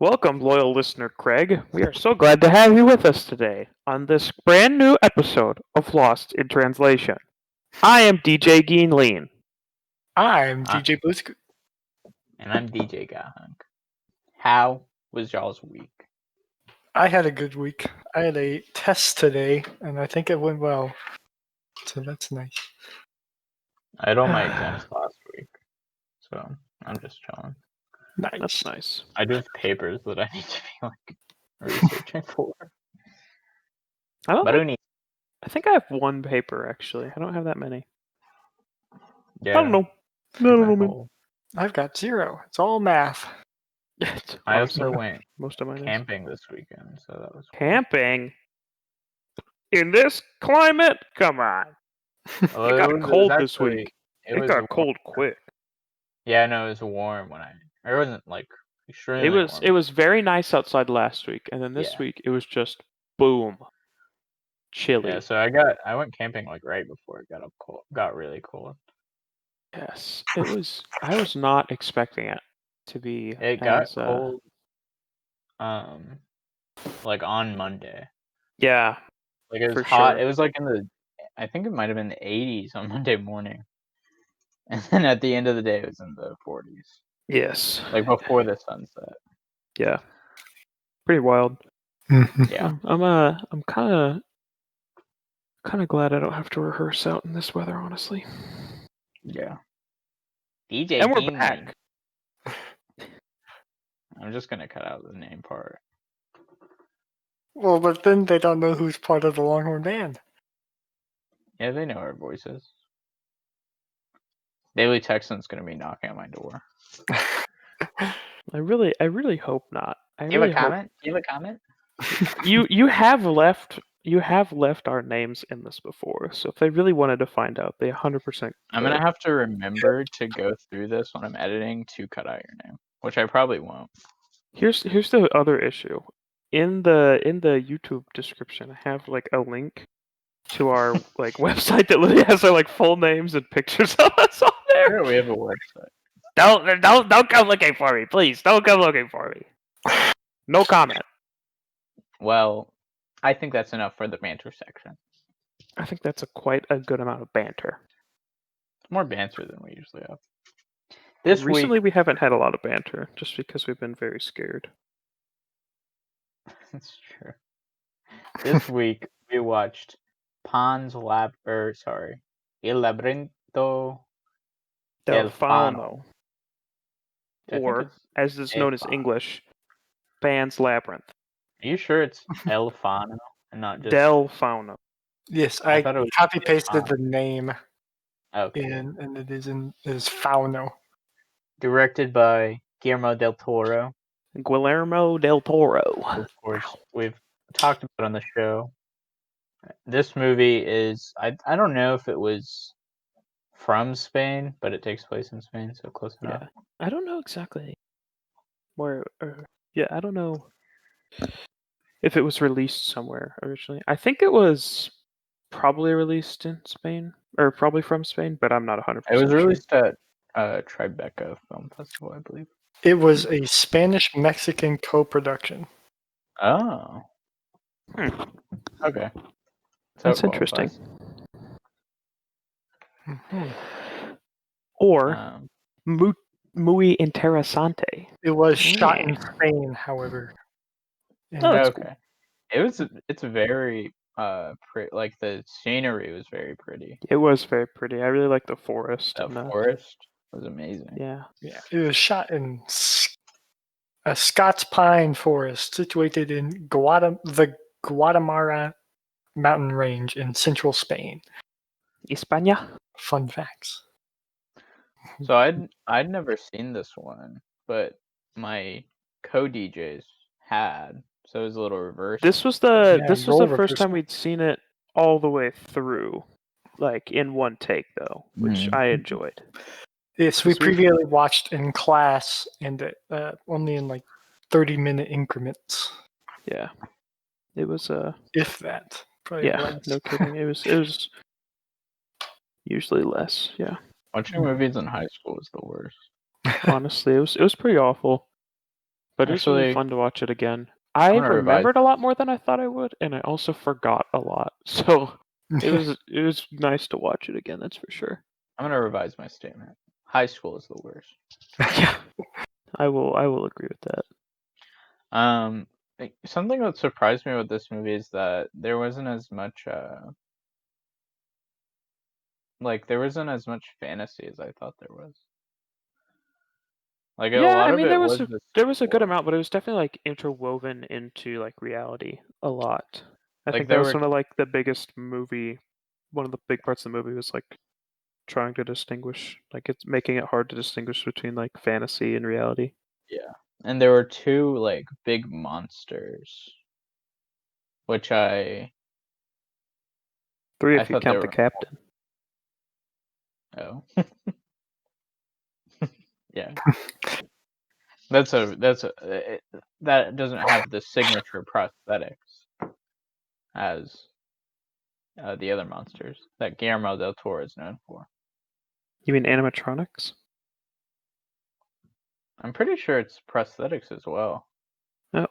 Welcome, loyal listener Craig. We are so glad to have you with us today on this brand new episode of Lost in Translation. I am DJ GeenLeen. I'm DJ BlootScoot. And I'm DJ gothunk. How was y'all's week? I had a good week. I had a test today, and I think it went well. So that's nice. I had all my exams last week, so I'm just chilling. Nice. That's nice. I do have papers that I need to be researching for. I think I have one paper actually. I don't have that many. Yeah. I don't know. I don't know. I've got 0. It's all math. I also went most of mine camping this weekend, so that was cool. Camping? In this climate? Come on. It got cold this week. It got cold quick. Yeah, no, it was warm when it wasn't like extremely warm. It was very nice outside last week, and then this week it was just boom. Chilly. Yeah, so I went camping like right before it got really cold. Yes, it was. I was not expecting it to be. It got cold. Like on Monday. Yeah. Like it was hot. Sure. It was like I think it might have been the 80s on Monday morning, and then at the end of the day, it was in the 40s. Yes. Like before the sunset. Yeah. Pretty wild. Yeah. I'm kind of glad I don't have to rehearse out in this weather, honestly. Yeah. DJ and we're GeenLeen. back. I'm just gonna cut out the name part. Well, but then they don't know who's part of the Longhorn Band. Yeah, they know our voices. Daily Texan's gonna be knocking on my door. I really hope not. Do you have a comment? Do you have a comment? You have left our names in this before, so if they really wanted to find out, they 100%. I'm gonna have to remember to go through this when I'm editing to cut out your name, which I probably won't. Here's the other issue. In the YouTube description, I have like a link to our like website that literally has our like full names and pictures of us on there. Sure, we have a website. Don't come looking for me, please. Don't come looking for me. No comment. Well, I think that's enough for the banter section. I think that's quite a good amount of banter. It's more banter than we usually have. Recently, we haven't had a lot of banter, just because we've been very scared. That's true. This week, we watched Il Labyrinto del Fauno. Or, as it's known as English, Pan's Labyrinth. Are you sure it's El Fauno and not just Del Fauno? Yes, I copy pasted the name. Okay. And it is Fauno. Directed by Guillermo del Toro. Guillermo del Toro. Of course, we've talked about it on the show. This movie is I don't know if it was from Spain, but it takes place in Spain, so close enough. Yeah. I don't know exactly where. I don't know if it was released somewhere originally. I think it was probably released in Spain, or probably from Spain, but I'm not 100%. It was released at Tribeca Film Festival, I believe. It was a Spanish-Mexican co-production. Oh. Okay. That's interesting. Or muy interesante. It was shot in Spain, however. Okay. Cool. It's very pretty. Like the scenery was very pretty. It was very pretty. I really like the forest. The forest was amazing. Yeah. It was shot in a Scots pine forest situated in the Guatemala mountain range in central Spain. España. Fun facts. So I'd never seen this one, but my co-DJs had, so it was a little reversed. This was the first time we'd seen it all the way through, like in one take though, which I enjoyed. Yes, we previously watched in class, and only in like 30-minute increments. Yeah, it was if that. Probably less. No kidding. It was usually less. Yeah. Watching movies in high school was the worst. Honestly, it was pretty awful. But it was really Actually, fun to watch it again. I gonna revise. remembered a lot more than I thought I would, and I also forgot a lot. So it was nice to watch it again. That's for sure. I'm gonna revise my statement. High school is the worst. Yeah, I will agree with that. Something that surprised me with this movie is that there wasn't as much fantasy as I thought there was. Like a Yeah, lot I of mean it was the there was a good story. amount, but it was definitely like interwoven into like reality a lot. I Like think that there was were one of like the biggest movie. One of the big parts of the movie was like trying to distinguish, like it's making it hard to distinguish between like fantasy and reality. and there were two like big monsters, which I Three if you thought they count the were captain. oh yeah. That doesn't have the signature prosthetics as the other monsters that Guillermo del Toro is known for. You mean animatronics? I'm pretty sure it's prosthetics as well. Oh,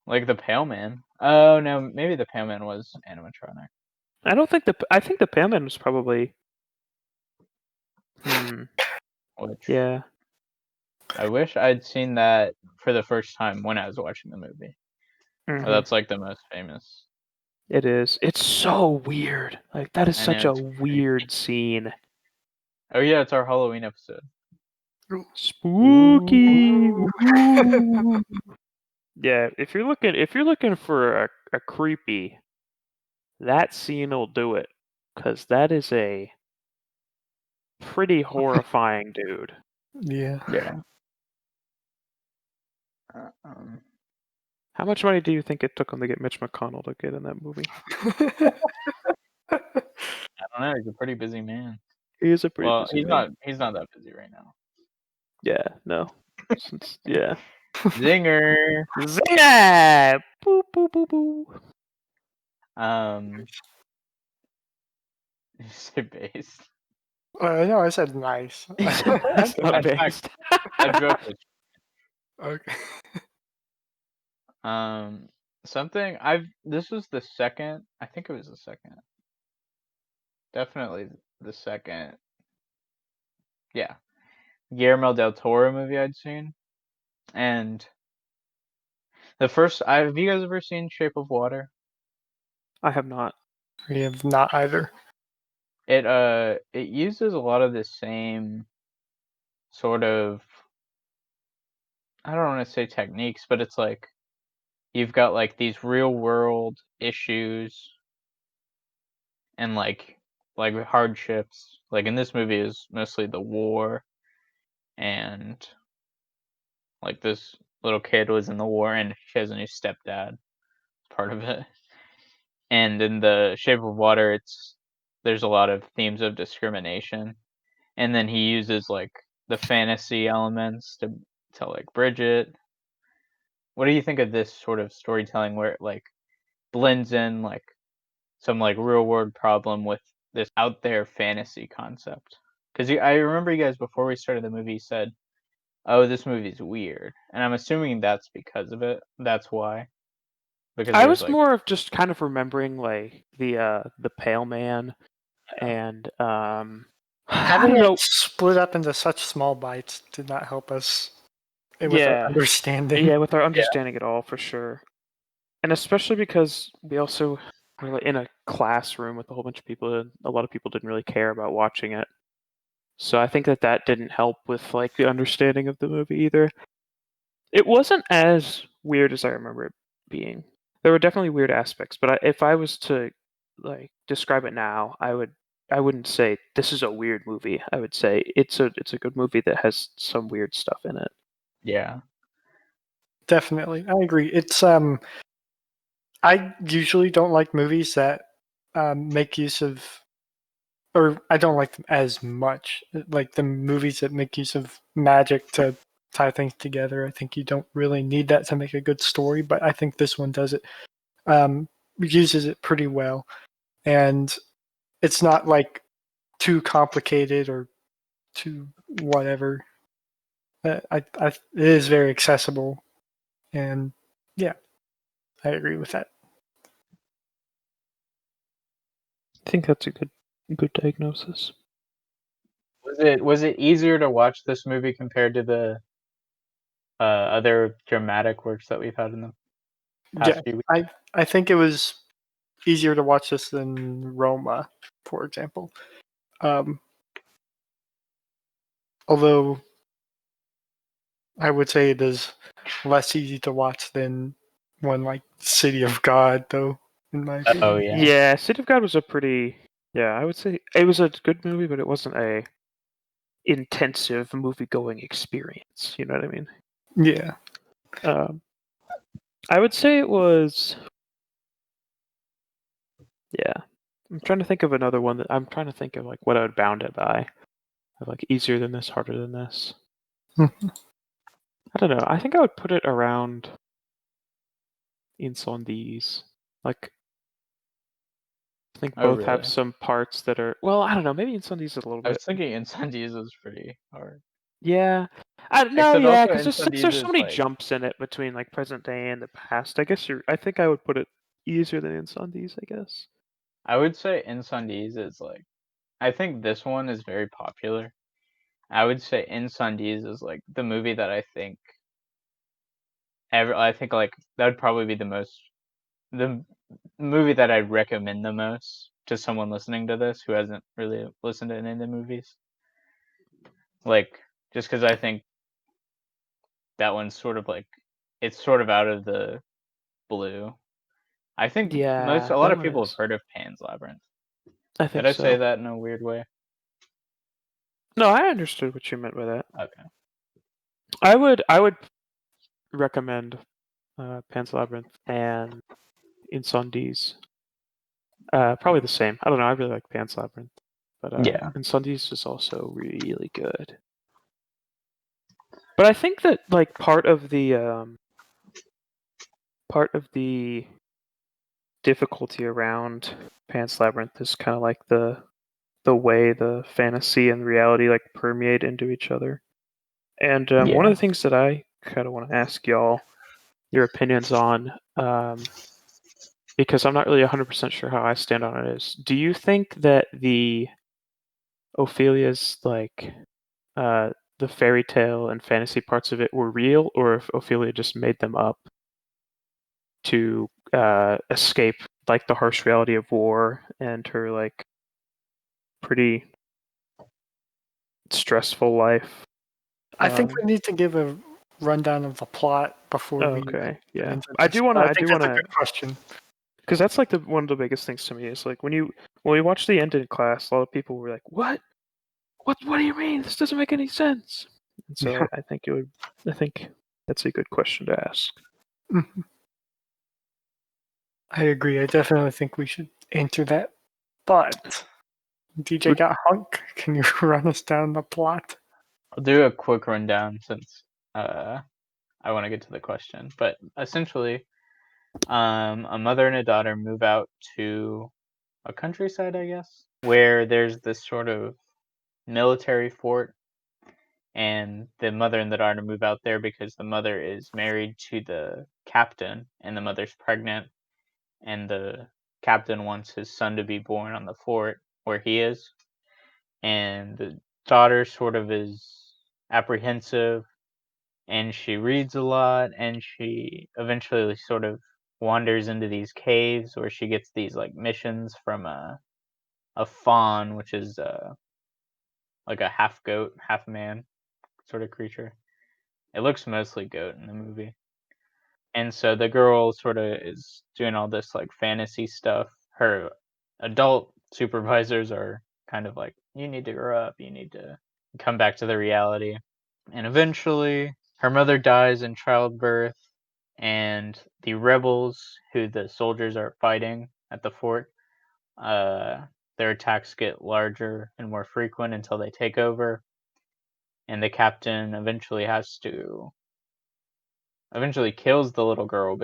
Like the Pale Man. Oh no, maybe the Pale Man was animatronic. I don't think I think the Pale Man was probably. Which Yeah. I wish I'd seen that for the first time when I was watching the movie. Mhm. That's like the most famous. It is. It's so weird. Like that is I such know, a it's weird scene. Oh yeah, it's our Halloween episode. Spooky. Ooh. Ooh. Yeah, if you're looking for a creepy, that scene will do it, because that is a pretty horrifying dude. Yeah. Yeah. How much money do you think it took him to get Mitch McConnell to get in that movie? I don't know. He's a pretty busy man. He is a pretty Well, busy man. he's not that busy right now. Yeah, no. Yeah. Zinger. Zinger! Boo boo boo boo. You say based. No, I said nice. It's not In fact, based. that joke was Okay. something this was the second, I think it was the second. Definitely the second. Yeah. Guillermo del Toro movie I'd seen. And the first have you guys ever seen Shape of Water? I have not. We have not either. It uses a lot of the same sort of, I don't want to say techniques, but it's like you've got like these real world issues and like hardships. Like in this movie is mostly the war, and like this little kid was in the war and she has a new stepdad, part of it. And in the Shape of Water there's a lot of themes of discrimination. And then he uses like the fantasy elements to like bridge it. What do you think of this sort of storytelling where it like blends in like some like real world problem with this out there fantasy concept? Because I remember you guys before we started the movie said, "Oh, this movie's weird," and I'm assuming that's because of it. That's why. Because I there's was like more of just kind of remembering like the Pale Man and I Having don't it know. split up into such small bites did not help us with our Yeah. understanding. Yeah, with our understanding it all for sure. And especially because we also were like in a classroom with a whole bunch of people and a lot of people didn't really care about watching it. So I think that didn't help with like the understanding of the movie either. It wasn't as weird as I remember it being. There were definitely weird aspects, but if I was to like describe it now, I wouldn't say this is a weird movie. I would say it's a good movie that has some weird stuff in it. yeah. Definitely, I agree. It's I usually don't like movies that make use of, or I don't like them as much. Like the movies that make use of magic to tie things together. I think you don't really need that to make a good story, but I think this one does it. Uses it pretty well, and it's not like too complicated or too whatever. It is very accessible And yeah, I agree with that. I think that's a good diagnosis. Was it easier to watch this movie compared to the other dramatic works that we've had in the Yeah, past few weeks? I think it was easier to watch this than Roma, for example. Although I would say it is less easy to watch than one like City of God, though, in my opinion. Oh yeah. Yeah, City of God was a pretty. Yeah, I would say it was a good movie, but it wasn't a intensive movie-going experience. You know what I mean? Yeah. I would say it was. Yeah, I'm trying to think of another one that I'm trying to think of like what I would bound it by. Like easier than this, harder than this. I don't know. I think I would put it around Incendies. Like, I think Oh both have really? some parts that are. Well, I don't know. Maybe Incendies is a little I bit. was thinking Incendies was pretty hard. Yeah. No, Except yeah, also because since Incendies there's so is many like, jumps in it between like present day and the past, I guess I think I would put it easier than Incendies. I guess. I would say Incendies is like, I think this one is very popular. I would say Incendies is like the movie that I think I think like that would probably be the movie that I'd recommend the most to someone listening to this who hasn't really listened to any of the movies. Like, just because I think that one's sort of like, it's sort of out of the blue. I think a Yeah, lot that of one people have is. heard of Pan's Labyrinth. I Did think I say so. that in a weird way? No, I understood what you meant by that. Okay. I would recommend Pan's Labyrinth and Incendies. Probably the same. I don't know. I really like Pan's Labyrinth, but Yeah. Incendies is also really good. But I think that like part of the difficulty around Pan's Labyrinth is kind of like the way the fantasy and reality like permeate into each other. And one of Yeah. the things that I kind of want to ask y'all your opinions on, because I'm not really 100% sure how I stand on it, is do you think that the Ophelia's like uh, the fairy tale and fantasy parts of it were real, or if Ophelia just made them up to escape like the harsh reality of war and her like pretty stressful life? I think we need to give a rundown of the plot before we Okay, get yeah. into I this. do want to. I I think do want that's a to, good question. because that's like one of the biggest things to me is like when we watch the end in class, a lot of people were like, "What? What do you mean? This doesn't make any sense." And so I think it would. I think that's a good question to ask. I agree. I definitely think we should answer that. But DJ got hunk. Can you run us down the plot? I'll do a quick rundown since I want to get to the question. But essentially, a mother and a daughter move out to a countryside, I guess, where there's this sort of military fort, and the mother and the daughter move out there because the mother is married to the captain, and the mother's pregnant, and the captain wants his son to be born on the fort where he is, and the daughter sort of is apprehensive, and she reads a lot, and she eventually sort of wanders into these caves where she gets these like missions from a fawn, which is like a half goat, half man sort of creature. It looks mostly goat in the movie. And so the girl sort of is doing all this like fantasy stuff. Her adult supervisors are kind of like, you need to grow up, you need to come back to the reality. And eventually, her mother dies in childbirth, and the rebels, who the soldiers are fighting at the fort, their attacks get larger and more frequent until they take over, and the captain eventually kills the little girl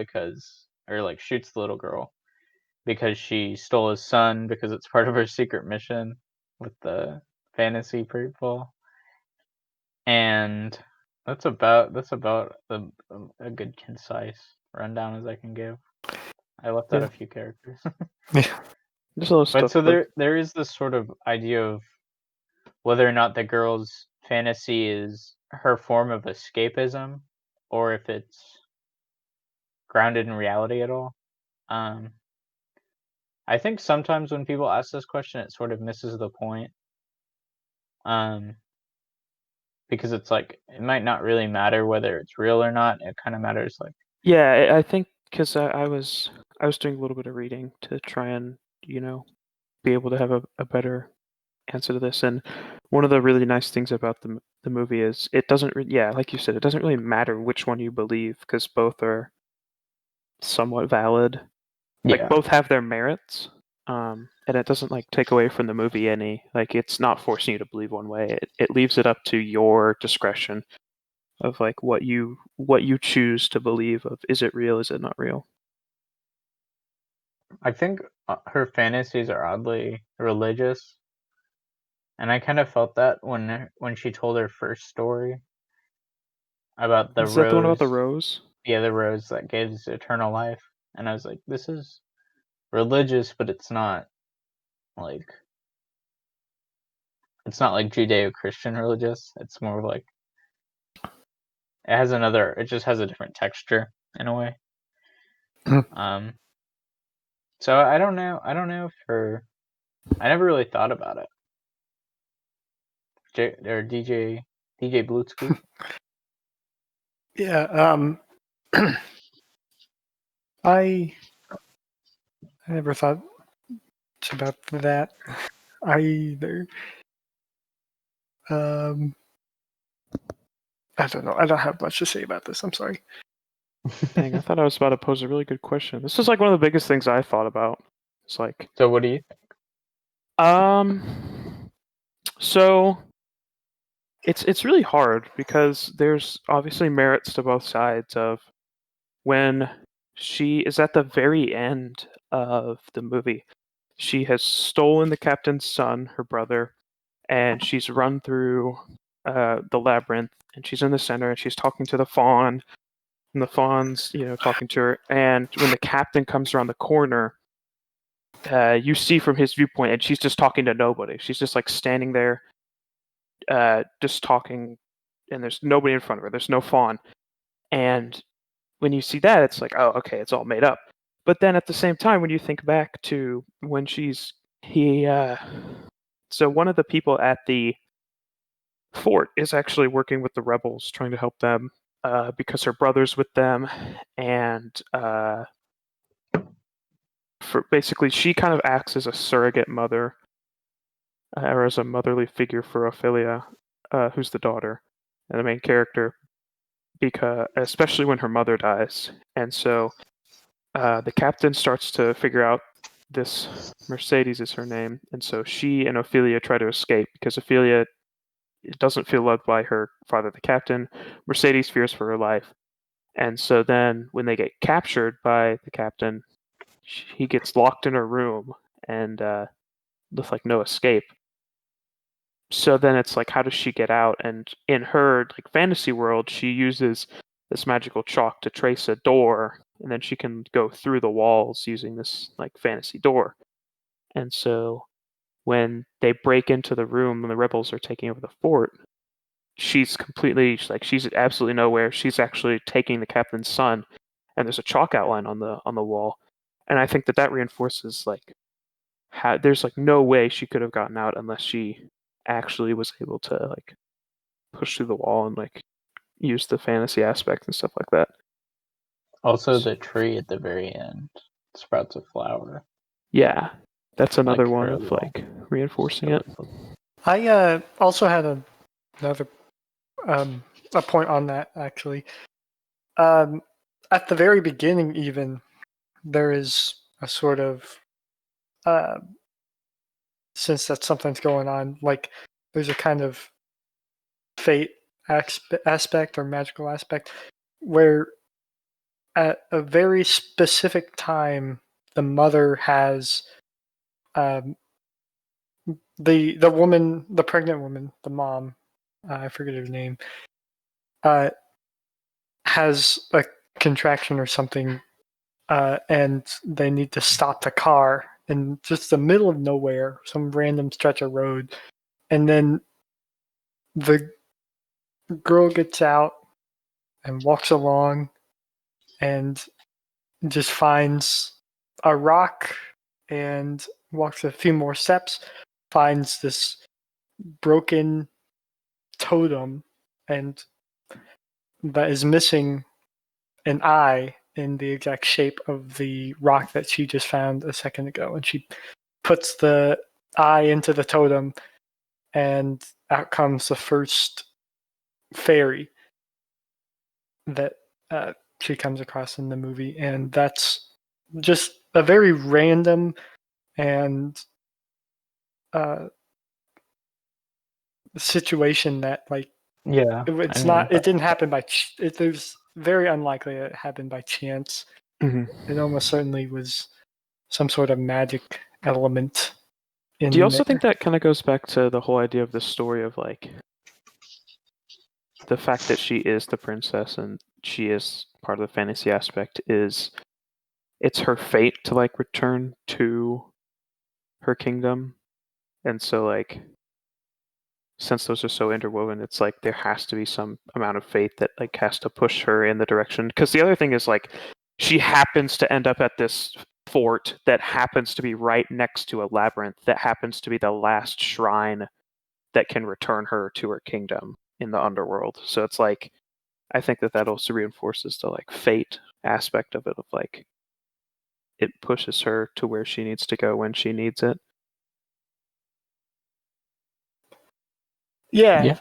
or like shoots the little girl because she stole his son because it's part of her secret mission with the fantasy people. And That's about a good concise rundown as I can give. I left out Yeah. a few characters. Yeah. There's a lot of But stuff. so there is this sort of idea of whether or not the girl's fantasy is her form of escapism, or if it's grounded in reality at all. Um, I think sometimes when people ask this question, it sort of misses the point. Because it's like it might not really matter whether it's real or not. It kind of matters like Yeah, I think because I was doing a little bit of reading to try and be able to have a better answer to this. And one of the really nice things about the movie is it doesn't yeah, like you said, it doesn't really matter which one you believe because both are somewhat valid. Like yeah. both have their merits. And it doesn't like take away from the movie any, like it's not forcing you to believe one way. It leaves it up to your discretion of like what you choose to believe of, is it real, is it not real? I think her fantasies are oddly religious, and I kind of felt that when she told her first story about the Is that the one about rose, the rose? the other rose that gives eternal life, and I was like, this is religious, but it's not like Judeo-Christian religious. It's more of like it just has a different texture in a way. um, so I don't know if I never really thought about it. Or DJ BlootScoot. Yeah. I never thought about that either. I don't know. I don't have much to say about this. I'm sorry. Dang, I thought I was about to pose a really good question. This is like one of the biggest things I thought about. It's like, So what do you think? so it's really hard because there's obviously merits to both sides of when she is at the very end of the movie. She has stolen the captain's son, her brother, and she's run through the labyrinth, and she's in the center, and she's talking to the fawn, and the fawn's talking to her. And when the captain comes around the corner, you see from his viewpoint, and she's just talking to nobody. She's just like standing there, just talking, and there's nobody in front of her. There's no fawn, and when you see that, it's like, oh, okay, it's all made up. But then at the same time, when you think back to when so one of the people at the fort is actually working with the rebels, trying to help them because her brother's with them, and for basically she kind of acts as a surrogate mother or as a motherly figure for Ophelia, who's the daughter and the main character, because especially when her mother dies, and so the captain starts to figure out this Mercedes is her name, and so she and Ophelia try to escape because Ophelia doesn't feel loved by her father, the captain. Mercedes fears for her life, and so then when they get captured by the captain, he gets locked in her room and with like no escape. So then it's like, how does she get out? And in her like fantasy world, she uses this magical chalk to trace a door, and then she can go through the walls using this like fantasy door. And so when they break into the room and the rebels are taking over the fort, she's absolutely nowhere. She's actually taking the captain's son, and there's a chalk outline on the wall. And I think that reinforces like how there's like no way she could have gotten out unless she actually was able to like push through the wall and like use the fantasy aspect and stuff like that. Also, the tree at the very end sprouts a flower. Yeah, that's another Like one her of little like reinforcing it. skeletal. I also had another a point on that actually. At the very beginning, even there is a sort of sense that something's going on. Like there's a kind of fate aspect or magical aspect where at a very specific time the mother has the woman, the pregnant woman, the mom, I forget her name, has a contraction or something, and they need to stop the car in just the middle of nowhere, some random stretch of road, and then the girl gets out and walks along and just finds a rock and walks a few more steps, finds this broken totem, and that is missing an eye in the exact shape of the rock that she just found a second ago. And she puts the eye into the totem, and out comes the first fairy that she comes across in the movie. And that's just a very random and situation that, like, Yeah. it's I not. mean, It didn't happen by. There's very unlikely it happened by chance. It almost certainly was some sort of magic element in Do you also there. think that kind of goes back to the whole idea of the story of like the fact that she is the princess and she is part of the fantasy aspect is it's her fate to like return to her kingdom, and so like since those are so interwoven, it's like there has to be some amount of fate that like has to push her in the direction. Because the other thing is like she happens to end up at this fort that happens to be right next to a labyrinth that happens to be the last shrine that can return her to her kingdom in the underworld. So it's like I think that also reinforces the like fate aspect of it, of like it pushes her to where she needs to go when she needs it. Yeah,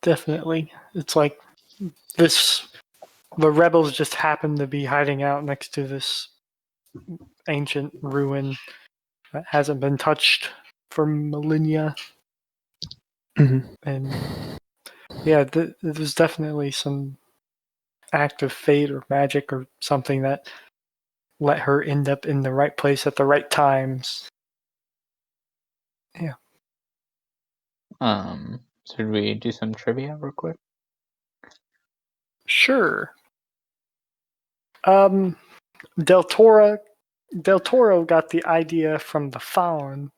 definitely. It's like this. The rebels just happen to be hiding out next to this ancient ruin that hasn't been touched for millennia. And yeah, there's definitely some act of fate or magic or something that let her end up in the right place at the right times. Yeah. Should we do some trivia real quick? Sure. Del Toro got the idea from the fawn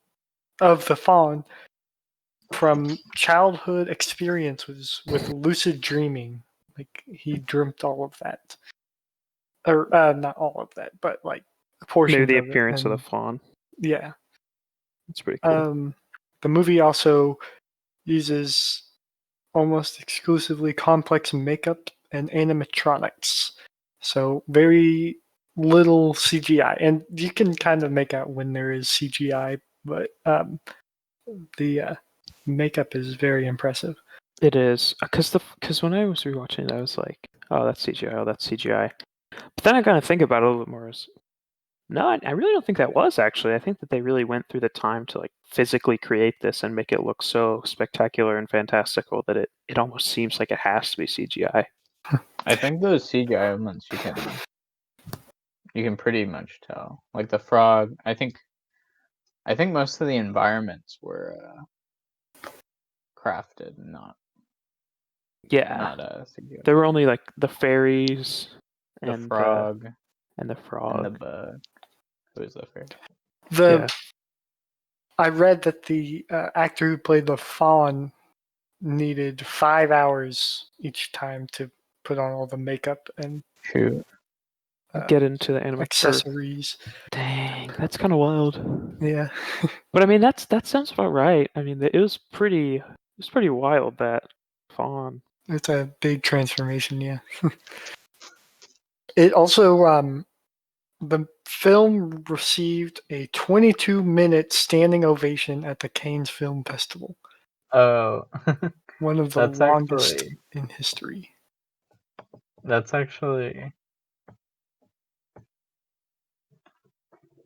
from childhood experiences with lucid dreaming. Like, he dreamt all of that. Or not all of that, but like portions Maybe the of it. appearance of the And fawn. yeah. It's pretty cool. The movie also uses almost exclusively complex makeup and animatronics. So very little CGI. And you can kind of make out when there is CGI, but the makeup is very impressive. It is because when I was rewatching it, I was like, "Oh, that's CGI. Oh, that's CGI." But then I kind of think about it a little bit more. No, I really don't think that was actually. I think that they really went through the time to like physically create this and make it look so spectacular and fantastical that it almost seems like it has to be CGI. I think those CGI elements you can pretty much tell. Like the frog, I think most of the environments were crafted, not Yeah, CGI. there were only like the fairies The and frog and the and frog. the bug. Who is the fairy? Yeah. I read that the actor who played the fawn needed 5 hours each time to put on all the makeup and Shoot. Get into the anime accessories. Dang, that's kind of wild. Yeah. But I mean, that sounds about right. I mean, it was pretty wild, that fawn. It's a big transformation, yeah. It also, the film received a 22-minute standing ovation at the Cannes Film Festival, Oh, one of the that's longest actually in history.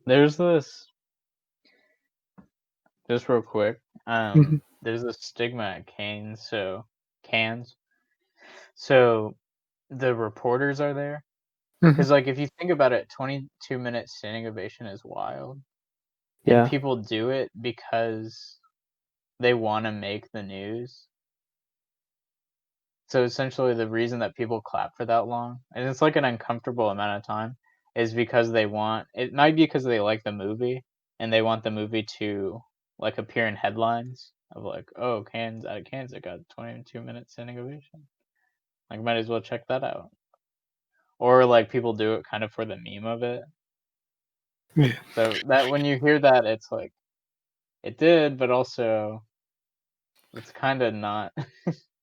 there's this, just real quick. Mhm. There's a stigma at Cannes. So the reporters are there Mhm. because, like, if you think about it, 22-minute standing ovation is wild, and Yeah. people do it because they want to make the news. So essentially, the reason that people clap for that long, and it's like an uncomfortable amount of time, is because they want it. Might be because they like the movie and they want the movie to like appear in headlines of like, oh, Cannes out of Cannes, it got 22 minutes standing ovation. Like, might as well check that out. Or like people do it kind of for the meme of it. Yeah. So that when you hear that, it's like it did, but also it's kind of not.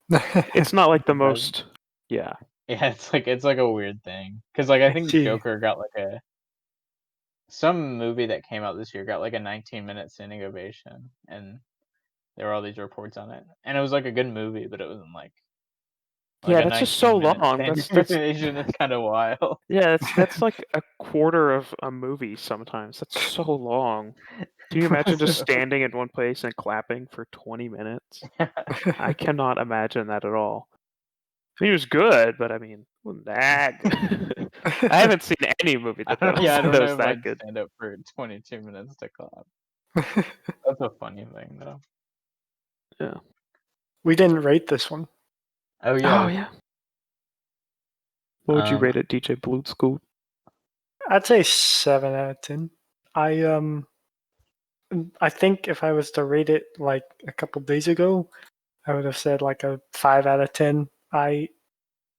It's not like the the best. most. Yeah. Yeah, it's like a weird thing because like I think see. Joker got like some movie that came out this year got like a 19-minute standing ovation, and there were all these reports on it, and it was like a good movie, but it wasn't like Yeah, a that's just so 19-minute long. standing That's ovation is kind of wild. yeah, that's like a quarter of a movie sometimes. That's so long. Can you imagine just standing in one place and clapping for 20 minutes? I cannot imagine that at all. I mean, it was good, but I mean, wasn't that good. I haven't seen any movie I that don't that know was if that I'd good. stand up for 22 minutes to clap. That's a funny thing though. Yeah. We didn't rate this one. Oh Oh yeah. yeah. What would you rate it, DJ BlootScoot? I'd say 7 out of 10. I think if I was to rate it like a couple days ago, I would have said like a 5 out of 10. I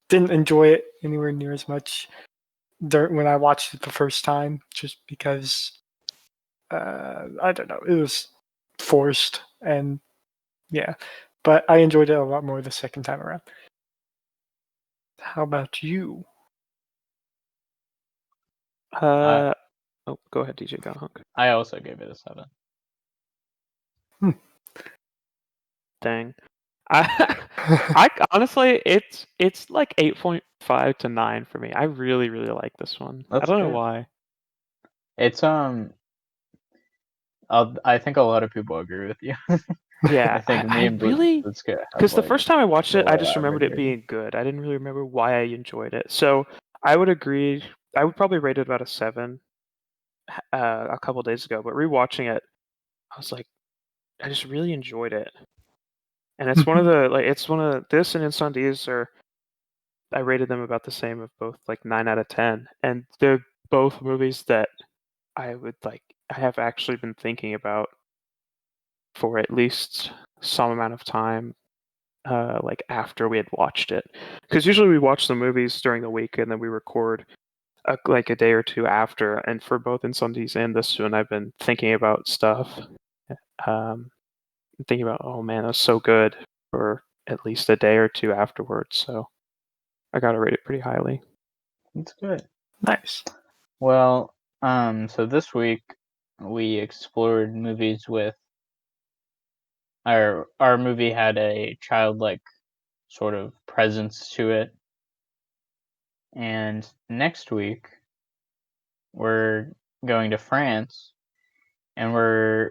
didn't enjoy it anywhere near as much when I watched it the first time, just because I don't know, it was forced, and yeah. But I enjoyed it a lot more the second time around. How about you? Oh, go ahead, DJ Gothunk. I also gave it a 7. Dang. I honestly, it's like 8.5 to 9 for me. I really, really like this one. I That's don't know good. why. It's I think a lot of people agree with you. Yeah, I think me I and really, BlootScoot have because the like first time I watched it, I below just remembered average it being good. I didn't really remember why I enjoyed it. So I would agree. I would probably rate it about a 7 a couple days ago, but rewatching it, I was like, I just really enjoyed it. And it's one of the it's one of this and Incendies are I rated them about the same of both like 9 out of 10, and they're both movies that I would like. I have actually been thinking about for at least some amount of time, like after we had watched it, because usually we watch the movies during the week and then we record like a day or two after. And for both Incendies and this one, I've been thinking about stuff, thinking about, oh man, that's so good for at least a day or two afterwards. So I gotta rate it pretty highly. That's good. Nice. Well, so this week we explored movies with our movie had a childlike sort of presence to it. And next week we're going to France, and we're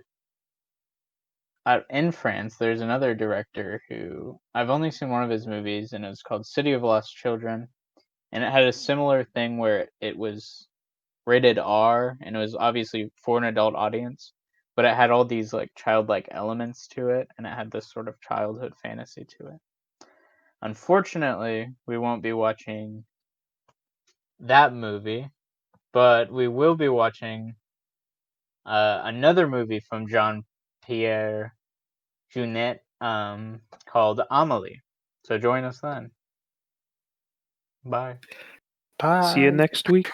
in France. There's another director who I've only seen one of his movies, and it's called City of Lost Children, and it had a similar thing where it was rated R, and it was obviously for an adult audience, but it had all these like childlike elements to it, and it had this sort of childhood fantasy to it. Unfortunately, we won't be watching that movie, but we will be watching another movie from Jean-Pierre Jeunet called Amelie. So join us then. Bye. Bye. See you next week.